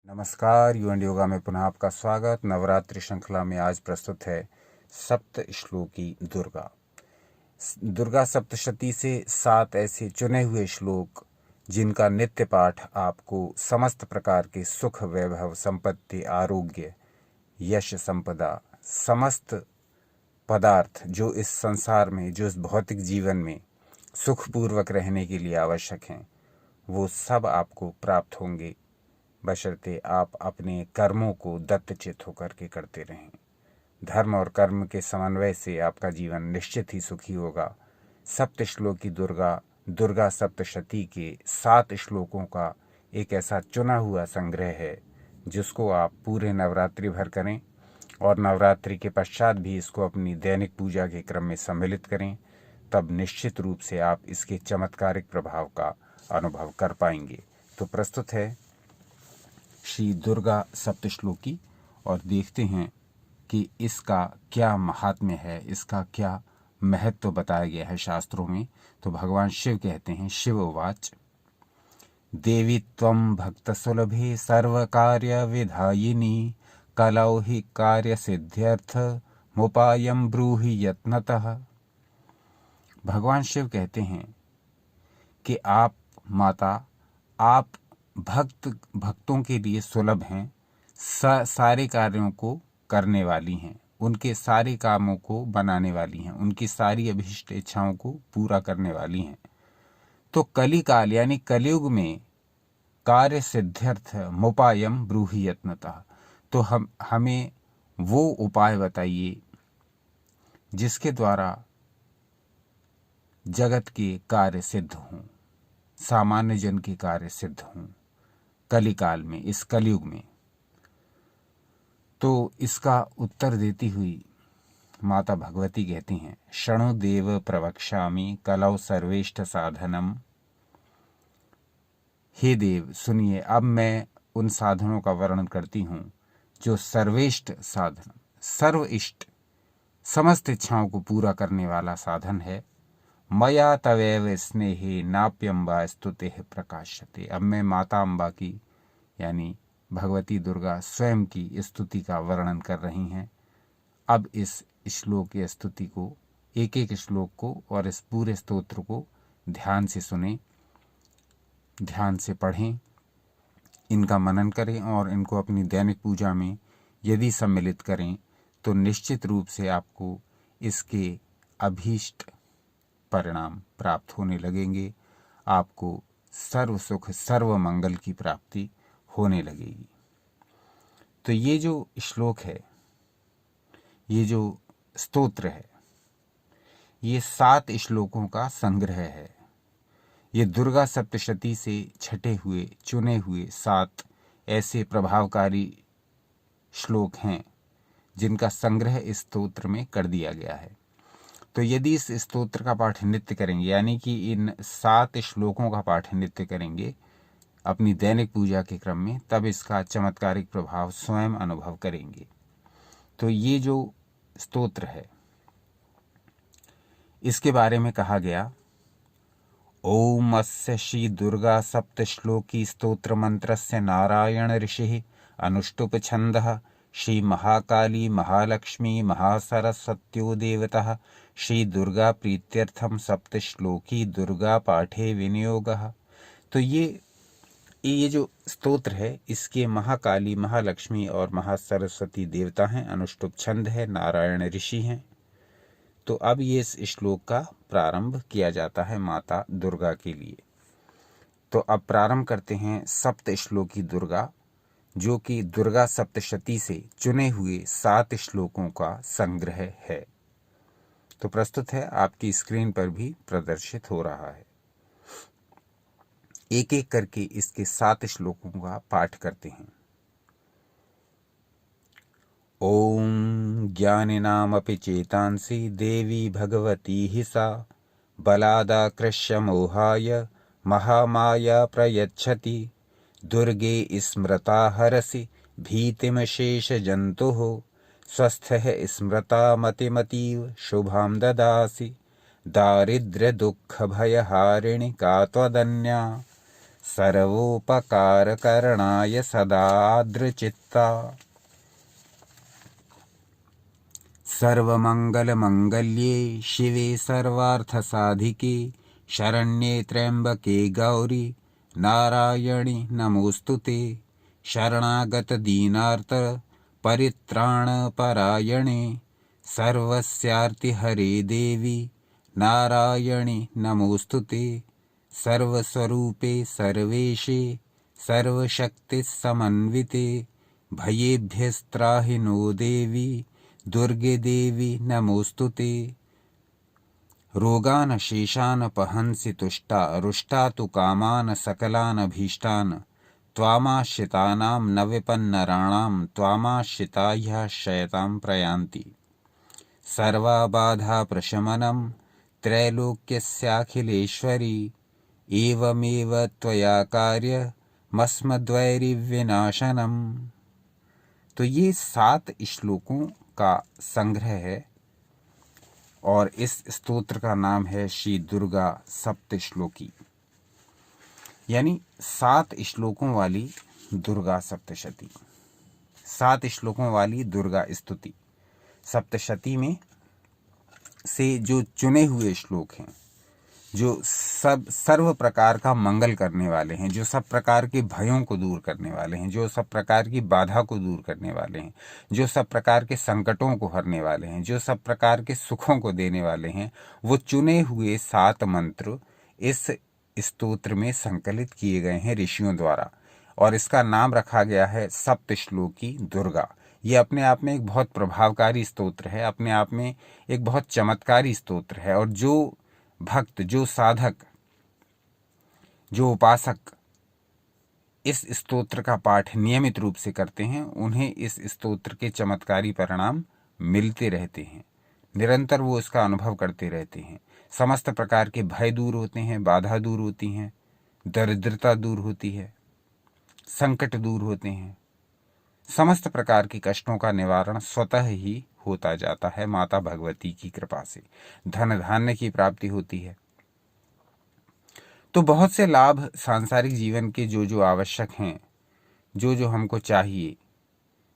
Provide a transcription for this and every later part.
नमस्कार। You and yoga में पुनः आपका स्वागत। नवरात्रि श्रृंखला में आज प्रस्तुत है सप्त श्लोकी दुर्गा। दुर्गा सप्तशती से 7 ऐसे चुने हुए श्लोक जिनका नित्य पाठ आपको समस्त प्रकार के सुख, वैभव, संपत्ति, आरोग्य, यश, संपदा, समस्त पदार्थ जो इस संसार में, जो इस भौतिक जीवन में सुखपूर्वक रहने के लिए आवश्यक हैं, वो सब आपको प्राप्त होंगे, बशर्ते आप अपने कर्मों को दत्तचित्त होकर के करते रहें। धर्म और कर्म के समन्वय से आपका जीवन निश्चित ही सुखी होगा। सप्त श्लोकी दुर्गा सप्तशती के 7 श्लोकों का एक ऐसा चुना हुआ संग्रह है जिसको आप पूरे नवरात्रि भर करें और नवरात्रि के पश्चात भी इसको अपनी दैनिक पूजा के क्रम में सम्मिलित करें, तब निश्चित रूप से आप इसके चमत्कारिक प्रभाव का अनुभव कर पाएंगे। तो प्रस्तुत है श्री दुर्गा सप्तश्लोकी और देखते हैं कि इसका क्या महात्म्य है, इसका क्या महत्व बताया गया है शास्त्रों में। तो भगवान शिव कहते हैं, शिव उवाच, देवी त्वं भक्त सुलभे सर्व कार्य विधायिनी कलौ हि कार्य सिद्ध्यर्थ मुपायम ब्रूहि यत्नतः। भगवान शिव कहते हैं कि आप माता, आप भक्तों के लिए सुलभ हैं, सारे कार्यों को करने वाली हैं, उनके सारे कामों को बनाने वाली हैं, उनकी सारी अभीष्ट इच्छाओं को पूरा करने वाली हैं। तो कली काल यानी कलयुग में कार्य सिद्ध्यर्थ मुपायम ब्रूहि यत्नतः, तो हमें वो उपाय बताइए जिसके द्वारा जगत के कार्य सिद्ध हों, सामान्य जन के कार्य सिद्ध हों कलिकाल में, इस कलयुग में। तो इसका उत्तर देती हुई माता भगवती कहती हैं, शणु देव प्रवक्ष्यामि कलौ सर्वेष्ठ साधनम। हे देव सुनिए, अब मैं उन साधनों का वर्णन करती हूँ जो सर्वेष्ठ साधन, सर्व इष्ट, समस्त इच्छाओं को पूरा करने वाला साधन है। मया तवैव स्नेहे नाप्यम्बा स्तुतेः प्रकाश्यते। अब मैं माता अम्बा की यानी भगवती दुर्गा स्वयं की स्तुति का वर्णन कर रही हैं। अब इस श्लोक की स्तुति को, एक एक श्लोक को और इस पूरे स्तोत्र को ध्यान से सुनें, ध्यान से पढ़ें, इनका मनन करें और इनको अपनी दैनिक पूजा में यदि सम्मिलित करें तो निश्चित रूप से आपको इसके अभीष्ट परिणाम प्राप्त होने लगेंगे। आपको सर्व सुख, सर्व मंगल की प्राप्ति होने लगेगी। तो ये जो श्लोक है, ये जो स्तोत्र है, ये 7 श्लोकों का संग्रह है। ये दुर्गा सप्तशती से छटे हुए, चुने हुए 7 ऐसे प्रभावकारी श्लोक हैं जिनका संग्रह इस स्तोत्र में कर दिया गया है। तो यदि इस स्तोत्र का पाठ नित्य करेंगे, यानी कि इन 7 श्लोकों का पाठ नित्य करेंगे अपनी दैनिक पूजा के क्रम में, तब इसका चमत्कारिक प्रभाव स्वयं अनुभव करेंगे। तो ये जो स्तोत्र है, इसके बारे में कहा गया, ओम अस्य श्री दुर्गा सप्तश्लोकी स्तोत्र मंत्रस्य नारायण ऋषिः अनुष्टुप छन्दः श्री महाकाली महालक्ष्मी महासरस्वत्यो देवतः श्री दुर्गा प्रीत्यर्थम सप्तश्लोकी दुर्गा पाठे विनियोगः। तो ये जो स्तोत्र है, इसके महाकाली, महालक्ष्मी और महासरस्वती देवता हैं, अनुष्टुप छंद है, नारायण ऋषि हैं। तो अब ये इस श्लोक का प्रारंभ किया जाता है माता दुर्गा के लिए। तो अब प्रारंभ करते हैं सप्त श्लोकी दुर्गा, जो कि दुर्गा सप्तशती से चुने हुए 7 श्लोकों का संग्रह है। तो प्रस्तुत है, आपकी स्क्रीन पर भी प्रदर्शित हो रहा है। एक एक करके इसके 7 श्लोकों का पाठ करते हैं। ओम ज्ञानिनामपि चेतांसि देवी भगवती हि सा बलादाकृष्य मोहाय महामाया प्रयच्छति दुर्गे स्मृता हरसि भीतिमशेष जन्तुः स्वस्थः स्मृता मतिमतीव शुभां ददासि दारिद्र्य दुःख भयहारिणि का त्वदन्या सर्वोपकारकरणाय सदाद्रचित्ता सर्वमंगलमंगल्ये शिवे सर्वार्थसाधिके शरण्ये त्र्यंबके गौरी नारायणि नमोस्तुते शरणागतदीनार्त परित्राणपरायणे सर्वस्यार्तिहरे देवी नारायणि नमोस्तुते सर्वस्वरूपे सर्वेशे सर्वशक्तिसमन्विते भयेभ्यस्त्राहि नो देवी दुर्गे देवी नमोस्तुते रोगान शेषान पहंसि तुष्टा रुष्टा तु कामान सकलान भीष्टान त्वामाश्रितानां न विपन्नराणां त्वामाश्रिता ह्यः शयतां प्रयान्ति सर्वाबाधा प्रशमनं त्रैलोक्यस्याखिलेश्वरी एवमेव त्वया कार्यमस्मद्वैरिविनाशनम्। तो ये 7 श्लोकों का संग्रह है और इस स्तोत्र का नाम है श्री दुर्गा सप्तश्लोकी, यानी 7 श्लोकों वाली दुर्गा सप्तशती, 7 श्लोकों वाली दुर्गा स्तुति। सप्तशती में से जो चुने हुए श्लोक हैं, जो सब सर्व प्रकार का मंगल करने वाले हैं, जो सब प्रकार के भयों को दूर करने वाले हैं, जो सब प्रकार की बाधा को दूर करने वाले हैं, जो सब प्रकार के संकटों को हरने वाले हैं, जो सब प्रकार के सुखों को देने वाले हैं, वो चुने हुए 7 मंत्र इस स्तोत्र में संकलित किए गए हैं ऋषियों द्वारा, और इसका नाम रखा गया है सप्तश्लोकी दुर्गा। ये अपने आप में एक बहुत प्रभावकारी स्तोत्र है, अपने आप में एक बहुत चमत्कारी स्तोत्र है, और जो भक्त, जो साधक, जो उपासक इस स्तोत्र का पाठ नियमित रूप से करते हैं, उन्हें इस स्तोत्र के चमत्कारी परिणाम मिलते रहते हैं। निरंतर वो इसका अनुभव करते रहते हैं। समस्त प्रकार के भय दूर होते हैं, बाधा दूर होती हैं, दरिद्रता दूर होती है, संकट दूर होते हैं, समस्त प्रकार के कष्टों का निवारण स्वतः ही होता जाता है माता भगवती की कृपा से। धन धान्य की प्राप्ति होती है। तो बहुत से लाभ सांसारिक जीवन के जो जो आवश्यक हैं, जो जो हमको चाहिए,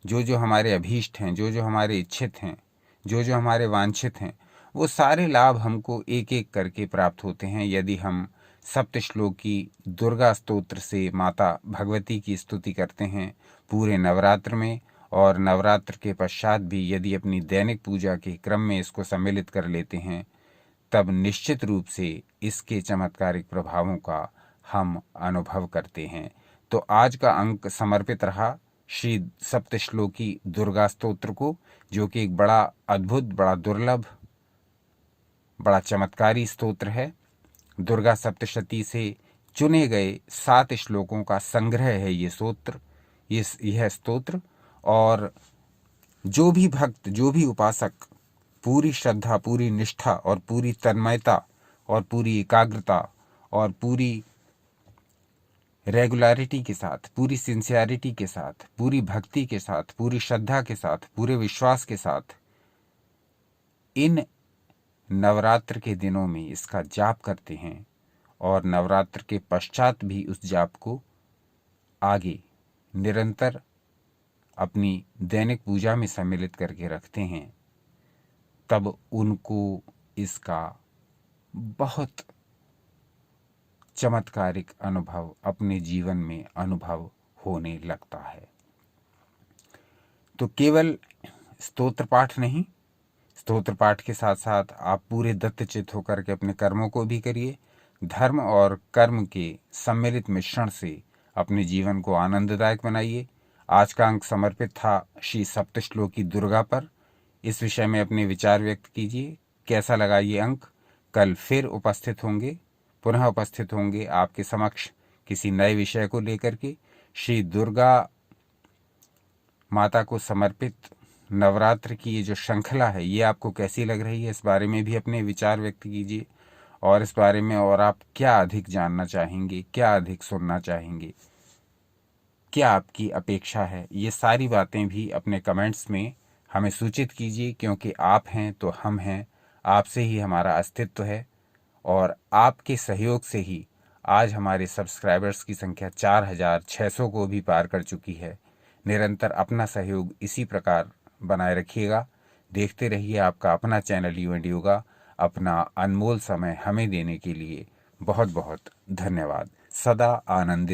जो जो हमारे अभीष्ट हैं, जो जो हमारे इच्छित हैं, जो जो हमारे वांछित हैं, वो सारे लाभ हमको एक एक करके प्राप्त होते हैं यदि हम सप्तश्लोकी दुर्गा स्तोत्र से माता भगवती की स्तुति करते हैं पूरे नवरात्र में, और नवरात्र के पश्चात भी यदि अपनी दैनिक पूजा के क्रम में इसको सम्मिलित कर लेते हैं, तब निश्चित रूप से इसके चमत्कारिक प्रभावों का हम अनुभव करते हैं। तो आज का अंक समर्पित रहा श्री सप्तश्लोकी दुर्गा स्तोत्र को, जो कि एक बड़ा अद्भुत, बड़ा दुर्लभ, बड़ा चमत्कारी स्तोत्र है। दुर्गा सप्तशती से चुने गए 7 श्लोकों का संग्रह है ये स्तोत्र, यह स्तोत्र। और जो भी भक्त, जो भी उपासक पूरी श्रद्धा, पूरी निष्ठा और पूरी तन्मयता और पूरी एकाग्रता और पूरी रेगुलरिटी के साथ, पूरी सिंसियरिटी के साथ, पूरी भक्ति के साथ, पूरी श्रद्धा के साथ, पूरे विश्वास के साथ इन नवरात्र के दिनों में इसका जाप करते हैं और नवरात्र के पश्चात भी उस जाप को आगे निरंतर अपनी दैनिक पूजा में सम्मिलित करके रखते हैं, तब उनको इसका बहुत चमत्कारिक अनुभव अपने जीवन में अनुभव होने लगता है। तो केवल स्तोत्र पाठ नहीं, स्तोत्र पाठ के साथ साथ आप पूरे दत्तचित्त होकर के अपने कर्मों को भी करिए। धर्म और कर्म के सम्मिलित मिश्रण से अपने जीवन को आनंददायक बनाइए। आज का अंक समर्पित था श्री सप्तश्लोकी दुर्गा पर। इस विषय में अपने विचार व्यक्त कीजिए। कैसा लगा ये अंक? कल फिर पुनः उपस्थित होंगे आपके समक्ष किसी नए विषय को लेकर के। श्री दुर्गा माता को समर्पित नवरात्र की ये जो श्रृंखला है, ये आपको कैसी लग रही है, इस बारे में भी अपने विचार व्यक्त कीजिए। और इस बारे में और आप क्या अधिक जानना चाहेंगे, क्या अधिक सुनना चाहेंगे, क्या आपकी अपेक्षा है, ये सारी बातें भी अपने कमेंट्स में हमें सूचित कीजिए, क्योंकि आप हैं तो हम हैं, आपसे ही हमारा अस्तित्व है और आपके सहयोग से ही आज हमारे सब्सक्राइबर्स की संख्या 4600 को भी पार कर चुकी है। निरंतर अपना सहयोग इसी प्रकार बनाए रखिएगा। देखते रहिए आपका अपना चैनल यू एंड योगा। अपना अनमोल समय हमें देने के लिए बहुत बहुत धन्यवाद। सदा आनंदित